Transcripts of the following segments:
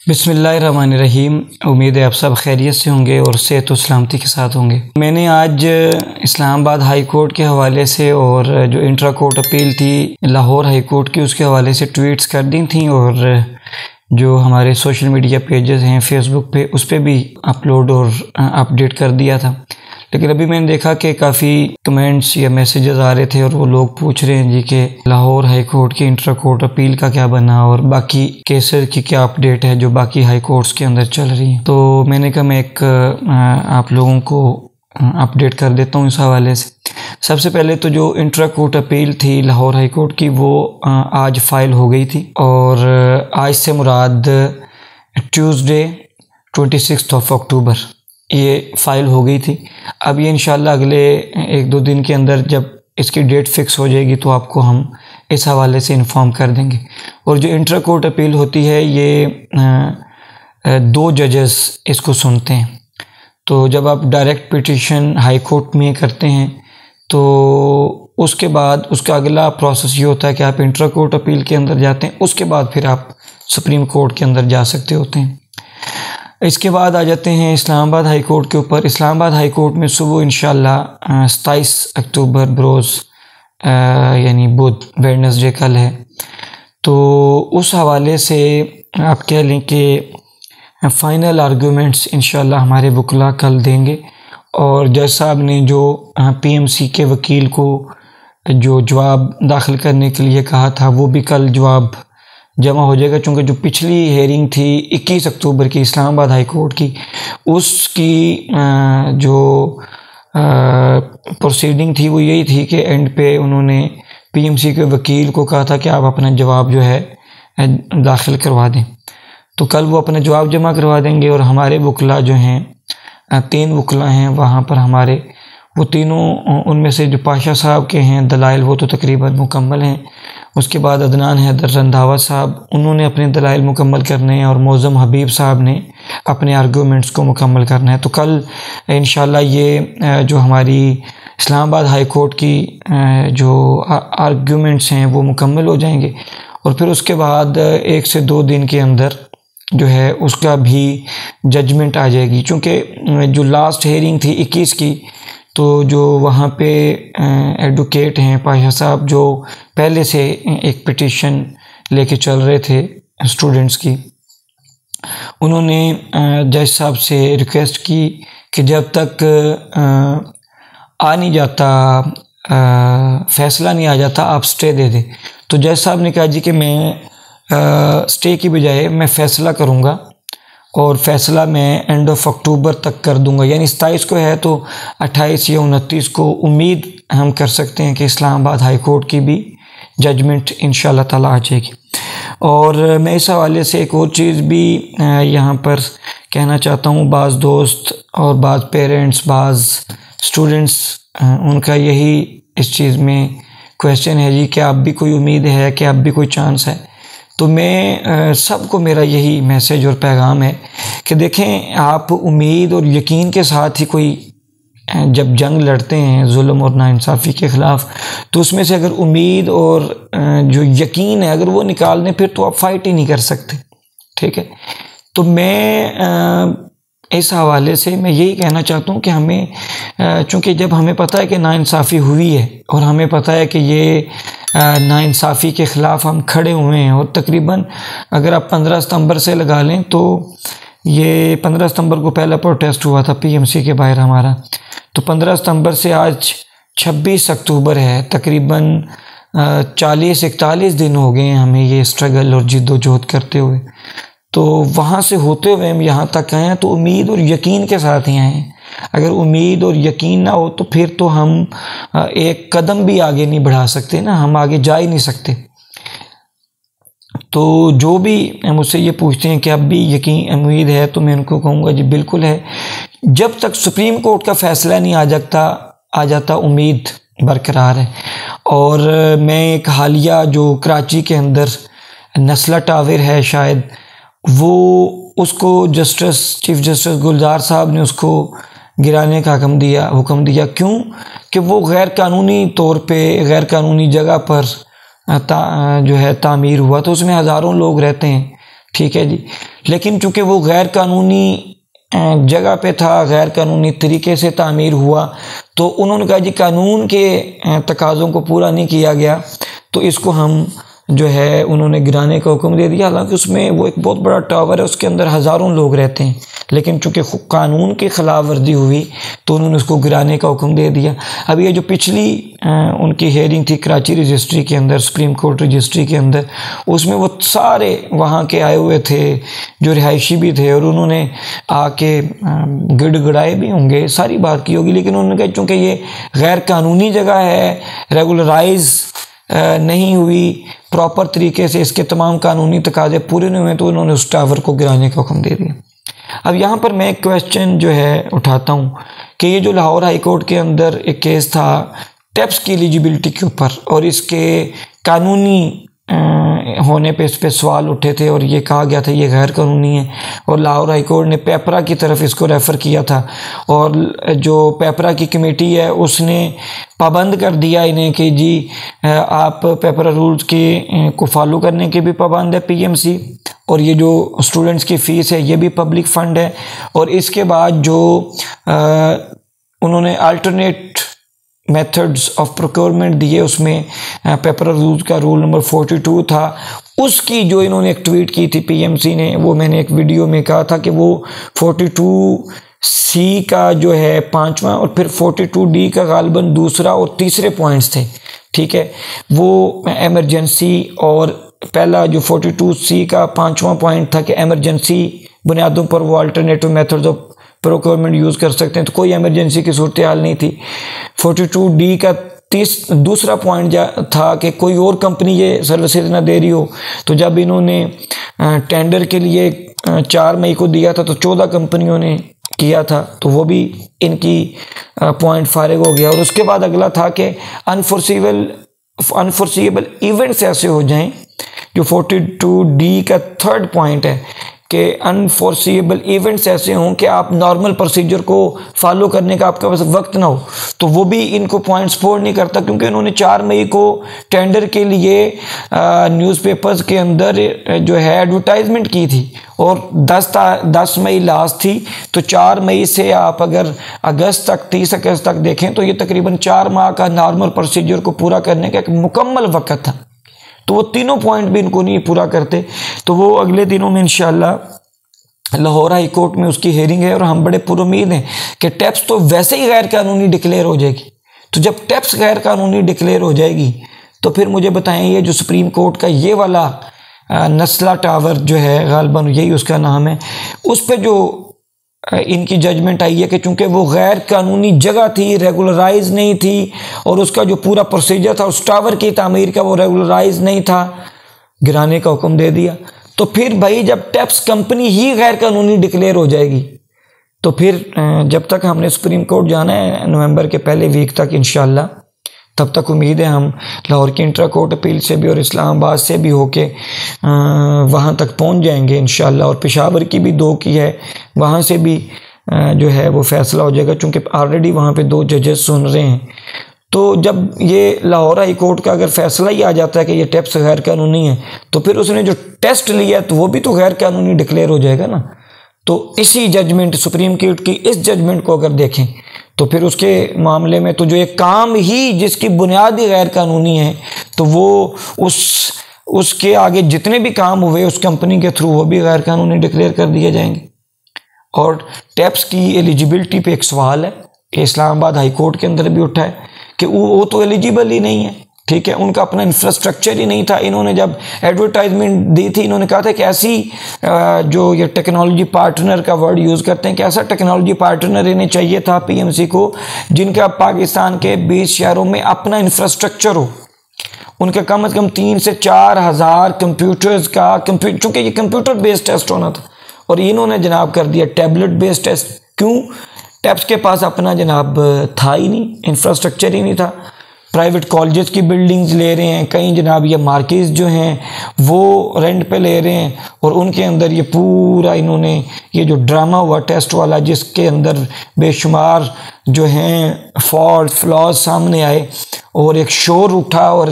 بسم اللہ الرحمن الرحیم۔ امید ہے آپ سب خیریت سے ہوں گے اور صحت و سلامتی کے ساتھ ہوں گے۔ میں نے آج اسلام آباد ہائی کورٹ کے حوالے سے اور جو انٹرا کورٹ اپیل تھی لاہور ہائی کورٹ کی اس کے حوالے سے ٹویٹس کر دی تھیں، اور جو ہمارے سوشل میڈیا پیجز ہیں فیس بک پہ اس پہ بھی اپلوڈ اور اپڈیٹ کر دیا تھا۔ لیکن ابھی میں نے دیکھا کہ کافی کمنٹس یا میسیجز آ رہے تھے اور وہ لوگ پوچھ رہے ہیں جی کہ لاہور ہائی کورٹ کی انٹرا کورٹ اپیل کا کیا بنا اور باقی کیسز کی کیا اپڈیٹ ہے جو باقی ہائی کورٹس کے اندر چل رہی ہیں۔ تو میں نے کہا میں ایک آپ لوگوں کو اپڈیٹ کر دیتا ہوں اس حوالے سے۔ سب سے پہلے تو جو انٹرا کورٹ اپیل تھی لاہور ہائی کورٹ کی وہ آج فائل ہو گئی تھی، اور آج سے مراد ٹیوزڈے 26 اکتوبر یہ فائل ہو گئی تھی۔ اب یہ انشاءاللہ اگلے ایک دو دن کے اندر جب اس کی ڈیٹ فکس ہو جائے گی تو آپ کو ہم اس حوالے سے انفارم کر دیں گے۔ اور جو انٹرا کورٹ اپیل ہوتی ہے یہ 2 ججز اس کو سنتے ہیں۔ تو جب آپ ڈائریکٹ پٹیشن ہائی کورٹ میں کرتے ہیں تو اس کے بعد اس کا اگلا پروسیس یہ ہوتا ہے کہ آپ انٹرا کورٹ اپیل کے اندر جاتے ہیں، اس کے بعد پھر آپ سپریم کورٹ کے اندر جا سکتے ہوتے ہیں۔ اس کے بعد آ جاتے ہیں اسلام آباد ہائی کورٹ کے اوپر۔ اسلام آباد ہائی کورٹ میں صبح انشاءاللہ 27 اکتوبر بروز یعنی بدھ ویڈنسڈے کل ہے، تو اس حوالے سے آپ کہہ لیں کہ فائنل آرگومنٹس انشاءاللہ ہمارے وکلاء کل دیں گے، اور جج صاحب نے جو پی ایم سی کے وکیل کو جو جواب داخل کرنے کے لیے کہا تھا وہ بھی کل جواب جمع ہو جائے گا، چونکہ جو پچھلی ہیئرنگ تھی 21 اکتوبر کی اسلام آباد ہائی کورٹ کی، اس کی جو پروسیڈنگ تھی وہ یہی تھی کہ اینڈ پہ انہوں نے پی ایم سی کے وکیل کو کہا تھا کہ آپ اپنا جواب جو ہے داخل کروا دیں۔ تو کل وہ اپنا جواب جمع کروا دیں گے، اور ہمارے وکلاء جو ہیں 3 وکلاء ہیں وہاں پر ہمارے، وہ تینوں ان میں سے جو پاشا صاحب کے ہیں دلائل وہ تو تقریباً مکمل ہیں، اس کے بعد عدنان حیدر رندھاوا صاحب انہوں نے اپنے دلائل مکمل کرنے ہیں، اور معظم حبیب صاحب نے اپنے آرگومنٹس کو مکمل کرنا ہے۔ تو کل انشاءاللہ یہ جو ہماری اسلام آباد ہائی کورٹ کی جو آرگومنٹس ہیں وہ مکمل ہو جائیں گے، اور پھر اس کے بعد 1 سے 2 دن کے اندر جو ہے اس کا بھی ججمنٹ آ جائے گی، چونکہ جو لاسٹ ہیئرنگ تھی 21 کی، تو جو وہاں پہ ایڈوکیٹ ہیں پاشا صاحب جو پہلے سے ایک پٹیشن لے کے چل رہے تھے اسٹوڈنٹس کی، انہوں نے جج صاحب سے ریکویسٹ کی کہ جب تک آ نہیں جاتا فیصلہ نہیں آ جاتا آپ سٹے دے دیں۔ تو جج صاحب نے کہا جی کہ میں سٹے کی بجائے میں فیصلہ کروں گا، اور فیصلہ میں اینڈ آف اکتوبر تک کر دوں گا، یعنی 27 کو ہے تو 28 یا 29 کو امید ہم کر سکتے ہیں کہ اسلام آباد ہائی کورٹ کی بھی ججمنٹ انشاءاللہ تعالیٰ آ جائے گی۔ اور میں اس حوالے سے ایک اور چیز بھی یہاں پر کہنا چاہتا ہوں، بعض دوست اور بعض پیرنٹس بعض اسٹوڈنٹس ان کا یہی اس چیز میں کویشچن ہے جی کہ اب بھی کوئی امید ہے کہ اب بھی کوئی چانس ہے۔ تو میں سب کو میرا یہی میسیج اور پیغام ہے کہ دیکھیں، آپ امید اور یقین کے ساتھ ہی کوئی جب جنگ لڑتے ہیں ظلم اور ناانصافی کے خلاف، تو اس میں سے اگر امید اور جو یقین ہے اگر وہ نکال دیں پھر تو آپ فائٹ ہی نہیں کر سکتے، ٹھیک ہے۔ تو میں اس حوالے سے میں یہی کہنا چاہتا ہوں کہ ہمیں چونکہ جب ہمیں پتہ ہے کہ ناانصافی ہوئی ہے اور ہمیں پتہ ہے کہ یہ ناانصافی کے خلاف ہم کھڑے ہوئے ہیں، اور تقریباً اگر آپ 15 ستمبر سے لگا لیں تو یہ 15 ستمبر کو پہلا پروٹیسٹ ہوا تھا پی ایم سی کے باہر ہمارا، تو 15 ستمبر سے آج 26 اکتوبر ہے، تقریباً 40-41 دن ہو گئے ہیں ہمیں یہ اسٹرگل اور جد و جہد کرتے ہوئے۔ تو وہاں سے ہوتے ہوئے ہم یہاں تک آئے ہیں تو امید اور یقین کے ساتھ ہی آئے ہیں۔ اگر امید اور یقین نہ ہو تو پھر تو ہم ایک قدم بھی آگے نہیں بڑھا سکتے نا، ہم آگے جا ہی نہیں سکتے۔ تو جو بھی مجھ سے یہ پوچھتے ہیں کہ اب بھی یقین امید ہے تو میں ان کو کہوں گا جی بالکل ہے، جب تک سپریم کورٹ کا فیصلہ نہیں آ جاتا امید برقرار ہے۔ اور میں ایک حالیہ جو کراچی کے اندر نسلہ ٹاور ہے شاید، وہ اس کو چیف جسٹس گلزار صاحب نے اس کو گرانے کا حکم دیا کیوں کہ وہ غیر قانونی طور پہ غیر قانونی جگہ پر جو ہے تعمیر ہوا، تو اس میں ہزاروں لوگ رہتے ہیں، ٹھیک ہے جی. لیکن چونکہ وہ غیر قانونی جگہ پہ تھا، غیر قانونی طریقے سے تعمیر ہوا، تو انہوں نے کہا جی قانون کے تقاضوں کو پورا نہیں کیا گیا تو اس کو ہم جو ہے انہوں نے گرانے کا حکم دے دیا. حالانکہ اس میں وہ ایک بہت بڑا ٹاور ہے، اس کے اندر ہزاروں لوگ رہتے ہیں، لیکن چونکہ قانون کی خلاف ورزی ہوئی تو انہوں نے اس کو گرانے کا حکم دے دیا. اب یہ جو پچھلی ان کی ہیئرنگ تھی کراچی رجسٹری کے اندر، سپریم کورٹ رجسٹری کے اندر، اس میں وہ سارے وہاں کے آئے ہوئے تھے جو رہائشی بھی تھے، اور انہوں نے آ کے گڑ گڑائے بھی ہوں گے، ساری بات کی ہوگی، لیکن انہوں نے کہا چونکہ یہ غیر قانونی جگہ ہے، ریگولرائز نہیں ہوئی پراپر طریقے سے، اس کے تمام قانونی تقاضے پورے نہیں ہوئے، تو انہوں نے اس ٹاور کو گرانے کا حکم دے دیا. اب یہاں پر میں ایک کویسچن جو ہے اٹھاتا ہوں کہ یہ جو لاہور ہائی کورٹ کے اندر ایک کیس تھا ٹیپس کی ایلیجیبلٹی کے اوپر، اور اس کے قانونی ہونے پہ اس پہ سوال اٹھے تھے، اور یہ کہا گیا تھا یہ غیر قانونی ہے، اور لاہور ہائی کورٹ نے پیپرا کی طرف اس کو ریفر کیا تھا، اور جو پیپرا کی کمیٹی ہے اس نے پابند کر دیا انہیں کہ جی آپ پیپرا رولز کو فالو کرنے کے بھی پابند ہے پی ایم سی، اور یہ جو اسٹوڈنٹس کی فیس ہے یہ بھی پبلک فنڈ ہے، اور اس کے بعد جو انہوں نے الٹرنیٹ میتھڈز آف پروکیورمنٹ دیے، اس میں پیپرا رولز کا رول نمبر 42 تھا، اس کی جو انہوں نے ایک ٹویٹ کی تھی پی ایم سی نے، وہ میں نے ایک ویڈیو میں کہا تھا کہ وہ 42C کا جو ہے 5واں اور پھر 42D کا غالباً دوسرا اور تیسرے پوائنٹس تھے. ٹھیک ہے، وہ ایمرجنسی، اور پہلا جو 42C کا 5واں پوائنٹ تھا کہ ایمرجنسی بنیادوں پر وہ alternative methods of procurement use کر سکتے ہیں، تو کوئی ایمرجنسی کی صورتحال نہیں تھی. 42D کا دوسرا پوائنٹ تھا کہ کوئی اور کمپنی یہ سروسز نہ دے رہی ہو، تو جب انہوں نے ٹینڈر کے لیے 4 مئی کو دیا تھا تو 14 کمپنیوں نے کیا تھا، تو وہ بھی ان کی پوائنٹ فارغ ہو گیا. اور اس کے بعد اگلا تھا کہ انفورسیبل ایونٹس ایسے ہو جائیں، جو 42D کا 3rd پوائنٹ ہے کہ انفورسیبل ایونٹس ایسے ہوں کہ آپ نارمل پروسیجر کو فالو کرنے کا آپ کے پاس وقت نہ ہو، تو وہ بھی ان کو پوائنٹ سپورٹ نہیں کرتا، کیونکہ انہوں نے 4 مئی کو ٹینڈر کے لیے نیوز پیپرز کے اندر جو ہے ایڈورٹائزمنٹ کی تھی، اور 10 مئی لاسٹ تھی، تو 4 مئی سے آپ اگر اگست تک 30 اگست تک دیکھیں تو یہ تقریباً 4 ماہ کا نارمل پروسیجر کو پورا کرنے کا ایک مکمل وقت تھا. تو وہ تینوں پوائنٹ بھی ان کو نہیں پورا کرتے. تو وہ اگلے دنوں میں انشاءاللہ لاہور ہائی کورٹ میں اس کی ہیئرنگ ہے، اور ہم بڑے پر امید ہیں کہ ٹیپس تو ویسے ہی غیر قانونی ڈکلیئر ہو جائے گی. تو جب ٹیپس غیر قانونی ڈکلیئر ہو جائے گی تو پھر مجھے بتائیں یہ جو سپریم کورٹ کا یہ والا نسلہ ٹاور جو ہے، غالباً یہی اس کا نام ہے، اس پہ جو ان کی ججمنٹ آئی ہے کہ چونکہ وہ غیر قانونی جگہ تھی، ریگولرائز نہیں تھی، اور اس کا جو پورا پروسیجر تھا اس ٹاور کی تعمیر کا وہ ریگولرائز نہیں تھا، گرانے کا حکم دے دیا. تو پھر بھائی جب ٹیپس کمپنی ہی غیر قانونی ڈکلیئر ہو جائے گی تو پھر جب تک ہم نے سپریم کورٹ جانا ہے نومبر کے پہلے ویک تک انشاءاللہ، تب تک امید ہے ہم لاہور کی انٹرا کورٹ اپیل سے بھی اور اسلام آباد سے بھی ہو کے وہاں تک پہنچ جائیں گے انشاءاللہ، اور پشاور کی بھی 2 کی ہے، وہاں سے بھی جو ہے وہ فیصلہ ہو جائے گا، چونکہ آلریڈی وہاں پہ 2 ججز سن رہے ہیں. تو جب یہ لاہور ہائی کورٹ کا اگر فیصلہ ہی آ جاتا ہے کہ یہ ٹیپس غیر قانونی ہے، تو پھر اس نے جو ٹیسٹ لیا ہے تو وہ بھی تو غیر قانونی ڈکلیئر ہو جائے گا نا. تو اسی ججمنٹ، سپریم کورٹ کی اس ججمنٹ کو اگر دیکھیں تو پھر اس کے معاملے میں تو جو ایک کام ہی جس کی بنیاد ہی غیر قانونی ہے، تو وہ اس کے آگے جتنے بھی کام ہوئے اس کمپنی کے تھرو وہ بھی غیر قانونی ڈکلیئر کر دیے جائیں گے. اور ٹیپس کی ایلیجیبلٹی پہ ایک سوال ہے کہ اسلام آباد ہائی کورٹ کے اندر بھی اٹھا ہے کہ وہ تو ایلیجیبل ہی نہیں ہے. ٹھیک ہے، ان کا اپنا انفراسٹرکچر ہی نہیں تھا. انہوں نے جب ایڈورٹائزمنٹ دی تھی، انہوں نے کہا تھا کہ ایسی جو یہ ٹیکنالوجی پارٹنر کا ورڈ یوز کرتے ہیں کہ ایسا ٹیکنالوجی پارٹنر انہیں چاہیے تھا پی ایم سی کو جن کا پاکستان کے 20 شہروں میں اپنا انفراسٹرکچر ہو، ان کے کم از کم 3 سے 4 ہزار کمپیوٹرز کا چونکہ یہ کمپیوٹر بیسڈ ٹیسٹ ہونا تھا، اور انہوں نے جناب کر دیا ٹیبلٹ بیسڈ ٹیسٹ. کیوں؟ ٹیپس کے پاس اپنا جناب تھا ہی نہیں، انفراسٹرکچر ہی نہیں تھا. پرائیویٹ کالجز کی بلڈنگز لے رہے ہیں، کہیں جناب یہ مارکیز جو ہیں وہ رینٹ پہ لے رہے ہیں، اور ان کے اندر یہ پورا انہوں نے یہ جو ڈرامہ ہوا ٹیسٹ والا، جس کے اندر بے شمار جو ہیں فالٹ فلاز سامنے آئے اور ایک شور اٹھا، اور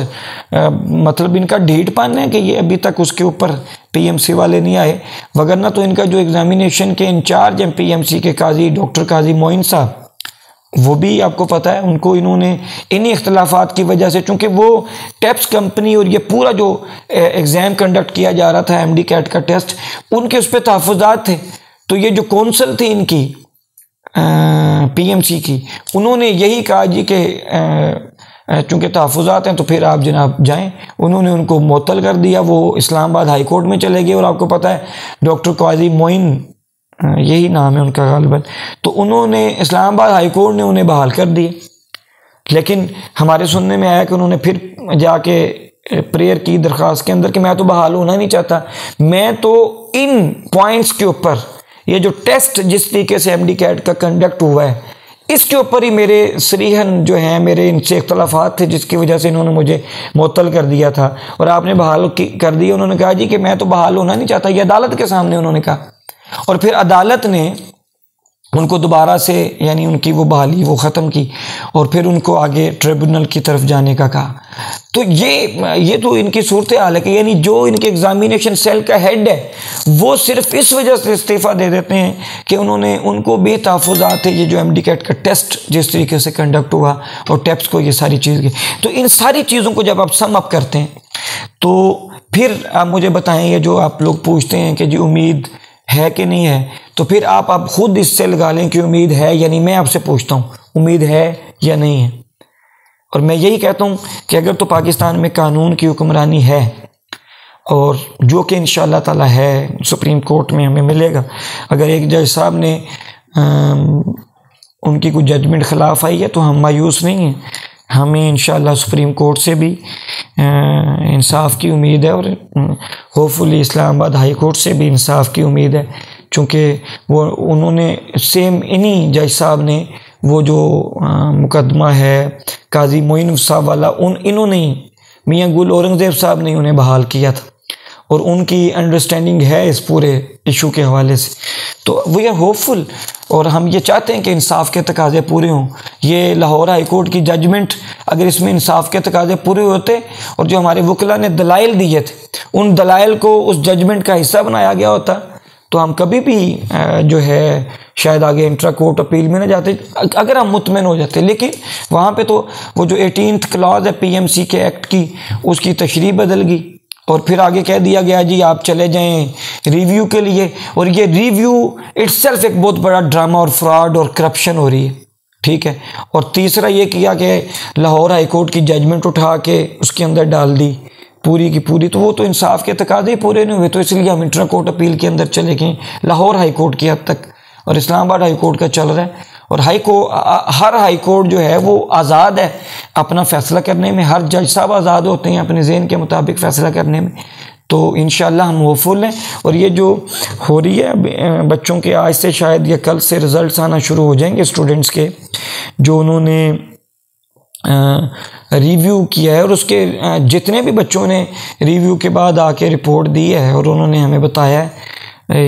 مطلب ان کا ڈھیٹ پن ہے کہ یہ ابھی تک اس کے اوپر پی ایم سی والے نہیں آئے، وگرنہ تو ان کا جو ایگزامینیشن کے انچارج ہیں پی ایم سی کے قاضی ڈاکٹر قاضی معین صاحب، وہ بھی آپ کو پتہ ہے ان کو انہوں نے انہی اختلافات کی وجہ سے، چونکہ وہ ٹیپس کمپنی اور یہ پورا جو ایگزام کنڈکٹ کیا جا رہا تھا ایم ڈی کیٹ کا ٹیسٹ، ان کے اس پہ تحفظات تھے، تو یہ جو کونسل تھی ان کی پی ایم سی کی، انہوں نے یہی کہا جی کہ چونکہ تحفظات ہیں تو پھر آپ جناب جائیں، انہوں نے ان کو معطل کر دیا، وہ اسلام آباد ہائی کورٹ میں چلے گئے، اور آپ کو پتہ ہے ڈاکٹر قاضی معین یہی نام ہے ان کا غالباً، تو انہوں نے اسلام آباد ہائی کورٹ نے انہیں بحال کر دیے، لیکن ہمارے سننے میں آیا کہ انہوں نے پھر جا کے پریئر کی درخواست کے اندر کہ میں تو بحال ہونا نہیں چاہتا، میں تو ان پوائنٹس کے اوپر یہ جو ٹیسٹ جس طریقے سے ایم ڈی کیٹ کا کنڈکٹ ہوا ہے اس کے اوپر ہی میرے صریحاً جو ہیں میرے ان سے اختلافات تھے، جس کی وجہ سے انہوں نے مجھے معطل کر دیا تھا اور آپ نے بحال کر دیا۔ انہوں نے کہا جی کہ میں تو بحال ہونا نہیں چاہتا، یہ عدالت کے سامنے انہوں نے کہا، اور پھر عدالت نے ان کو دوبارہ سے یعنی ان کی وہ بحالی وہ ختم کی اور پھر ان کو آگے ٹریبونل کی طرف جانے کا کہا۔ تو یہ تو ان کی صورتحال ہے کہ یعنی جو ان کے ایگزامینیشن سیل کا ہیڈ ہے وہ صرف اس وجہ سے استعفیٰ دے دیتے ہیں کہ انہوں نے ان کو بھی تحفظات ہے، یہ جو ایم ڈی کیٹ کا ٹیسٹ جس طریقے سے کنڈکٹ ہوا اور ٹیپس کو یہ ساری چیز کی، تو ان ساری چیزوں کو جب آپ سم اپ کرتے ہیں تو پھر آپ مجھے بتائیں، یہ جو آپ لوگ پوچھتے ہیں کہ جی امید ہے کہ نہیں ہے، تو پھر آپ خود اس سے لگا لیں کہ امید ہے، یعنی میں آپ سے پوچھتا ہوں امید ہے یا نہیں ہے، اور میں یہی کہتا ہوں کہ اگر تو پاکستان میں قانون کی حکمرانی ہے، اور جو کہ انشاءاللہ تعالی ہے، سپریم کورٹ میں ہمیں ملے گا، اگر ایک جج صاحب نے ان کی کوئی ججمنٹ خلاف آئی ہے تو ہم مایوس نہیں ہیں، ہمیں انشاءاللہ سپریم کورٹ سے بھی انصاف کی امید ہے، اور ہوپ فلی اسلام آباد ہائی کورٹ سے بھی انصاف کی امید ہے، چونکہ وہ انہوں نے سیم انہی جج صاحب نے وہ جو مقدمہ ہے قاضی معین صاحب والا، انہوں نے میاں گل اورنگزیب صاحب نے انہیں بحال کیا تھا، اور ان کی انڈرسٹینڈنگ ہے اس پورے ایشو کے حوالے سے، تو وی آر ہوپ فل، اور ہم یہ چاہتے ہیں کہ انصاف کے تقاضے پورے ہوں۔ یہ لاہور ہائی کورٹ کی ججمنٹ اگر اس میں انصاف کے تقاضے پورے ہوتے اور جو ہمارے وکلاء نے دلائل دیے تھے ان دلائل کو اس ججمنٹ کا حصہ بنایا گیا ہوتا تو ہم کبھی بھی جو ہے شاید آگے انٹرا کورٹ اپیل میں نہ جاتے، اگر ہم مطمئن ہو جاتے، لیکن وہاں پہ تو وہ جو 18th کلاز ہے پی ایم سی کے ایکٹ کی، اس کی تشریح بدل گئی، اور پھر آگے کہہ دیا گیا جی آپ چلے جائیں ریویو کے لیے، اور یہ ریویو اٹ سیلف ایک بہت بڑا ڈرامہ اور فراڈ اور کرپشن ہو رہی ہے، ٹھیک ہے۔ اور تیسرا یہ کیا کہ لاہور ہائی کورٹ کی ججمنٹ اٹھا کے اس کے اندر ڈال دی پوری کی پوری، تو وہ تو انصاف کے تقاضے پورے نہیں ہوئے، تو اس لیے ہم انٹرا کورٹ اپیل کے اندر چلے گئے لاہور ہائی کورٹ کی حد تک، اور اسلام آباد ہائی کورٹ کا چل رہا ہے، اور ہر ہائی کورٹ جو ہے وہ آزاد ہے اپنا فیصلہ کرنے میں، ہر جج صاحب آزاد ہوتے ہیں اپنے ذہن کے مطابق فیصلہ کرنے میں، تو انشاءاللہ ہم ہوپ فل ہیں۔ اور یہ جو ہو رہی ہے بچوں کے آج سے شاید یا کل سے رزلٹس آنا شروع ہو جائیں گے اسٹوڈنٹس کے، جو انہوں نے ریویو کیا ہے، اور اس کے جتنے بھی بچوں نے ریویو کے بعد آ کے رپورٹ دی ہے اور انہوں نے ہمیں بتایا ہے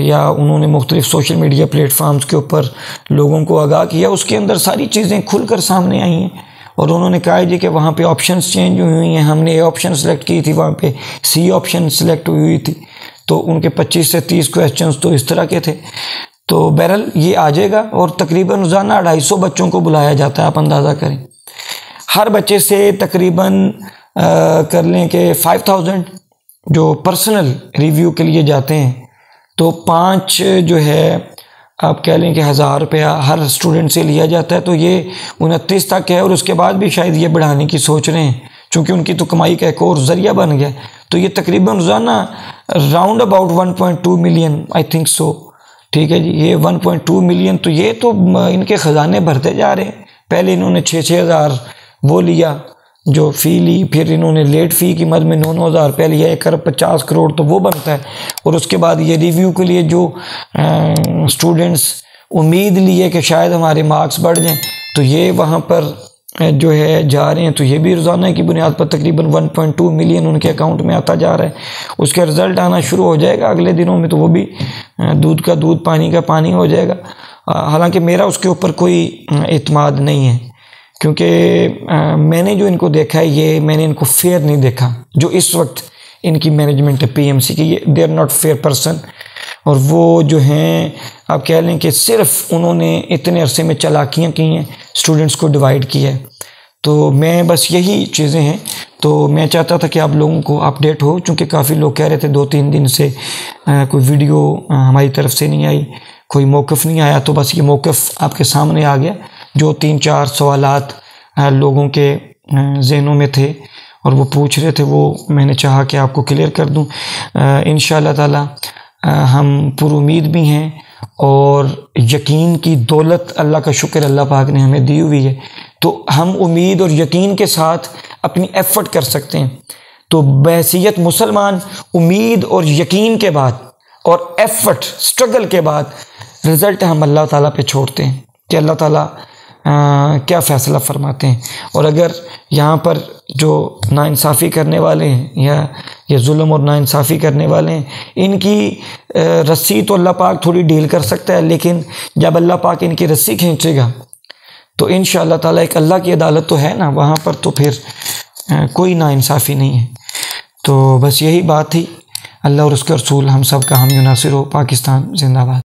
یا انہوں نے مختلف سوشل میڈیا پلیٹ فارمز کے اوپر لوگوں کو آگاہ کیا، اس کے اندر ساری چیزیں کھل کر سامنے آئی ہیں، اور انہوں نے کہا جی کہ وہاں پہ آپشنز چینج ہوئی ہیں، ہم نے اے آپشن سلیکٹ کی تھی، وہاں پہ سی آپشن سلیکٹ ہوئی تھی، تو ان کے 25 سے 30 کویسچنز تو اس طرح کے تھے، تو بہرحال یہ آ جائے گا، اور تقریباً روزانہ 250 بچوں کو بلایا جاتا ہے، آپ اندازہ کریں، ہر بچے سے تقریباً کر لیں کہ 5000 جو پرسنل ریویو کے لیے جاتے ہیں، تو 5 جو ہے آپ کہہ لیں کہ 1000 روپیہ ہر اسٹوڈنٹ سے لیا جاتا ہے، تو یہ 29 تک ہے، اور اس کے بعد بھی شاید یہ بڑھانے کی سوچ رہے ہیں، چونکہ ان کی تو کمائی کا ایک اور ذریعہ بن گیا، تو یہ تقریباً روزانہ round about 1.2 million I think so, ٹھیک ہے جی، یہ 1.2 ملین، تو یہ تو ان کے خزانے بھرتے جا رہے ہیں۔ پہلے انہوں نے 6,000 وہ لیا جو فی لی، پھر انہوں نے لیٹ فی کی مد میں 9,000 روپیہ لیا، 1,50 کروڑ تو وہ بنتا ہے، اور اس کے بعد یہ ریویو کے لیے جو اسٹوڈنٹس امید لیے کہ شاید ہمارے مارکس بڑھ جائیں، تو یہ وہاں پر جو ہے جا رہے ہیں، تو یہ بھی روزانہ کی بنیاد پر تقریباً 1.2 ملین ان کے اکاؤنٹ میں آتا جا رہا ہے۔ اس کا رزلٹ آنا شروع ہو جائے گا اگلے دنوں میں، تو وہ بھی دودھ کا دودھ پانی کا پانی ہو جائے گا۔ حالانکہ میرا اس کے اوپر کوئی اعتماد نہیں ہے، کیونکہ میں نے جو ان کو دیکھا ہے، میں نے ان کو فیئر نہیں دیکھا۔ جو اس وقت ان کی مینجمنٹ ہے پی ایم سی کی، they are not fair person, اور وہ جو ہیں آپ کہہ لیں کہ صرف انہوں نے اتنے عرصے میں چالاکیاں کی ہیں، اسٹوڈنٹس کو ڈیوائیڈ کیا ہے۔ تو میں بس یہی چیزیں ہیں، تو میں چاہتا تھا کہ آپ لوگوں کو اپڈیٹ ہو، چونکہ کافی لوگ کہہ رہے تھے 2-3 دن سے کوئی ویڈیو ہماری طرف سے نہیں آئی، کوئی موقف نہیں آیا، تو بس یہ موقف آپ کے سامنے آ گیا۔ جو 3-4 سوالات لوگوں کے ذہنوں میں تھے اور وہ پوچھ رہے تھے، وہ میں نے چاہا کہ آپ کو کلیئر کر دوں۔ انشاءاللہ تعالی ہم پر امید بھی ہیں، اور یقین کی دولت اللہ کا شکر اللہ پاک نے ہمیں دی ہوئی ہے، تو ہم امید اور یقین کے ساتھ اپنی ایفرٹ کر سکتے ہیں۔ تو بحیثیت مسلمان امید اور یقین کے بعد اور ایفرٹ سٹرگل کے بعد رزلٹ ہم اللہ تعالیٰ پہ چھوڑتے ہیں کہ اللہ تعالیٰ کیا فیصلہ فرماتے ہیں۔ اور اگر یہاں پر جو ناانصافی کرنے والے ہیں یا ظلم اور ناانصافی کرنے والے ہیں، ان کی رسی تو اللہ پاک تھوڑی ڈھیل کر سکتا ہے، لیکن جب اللہ پاک ان کی رسی کھینچے گا تو انشاءاللہ تعالیٰ ایک اللہ کی عدالت تو ہے نا، وہاں پر تو پھر کوئی ناانصافی نہیں ہے۔ تو بس یہی بات تھی۔ اللہ اور اس کے رسول ہم سب کا حامی و ناصر ہو۔ پاکستان زندہ باد۔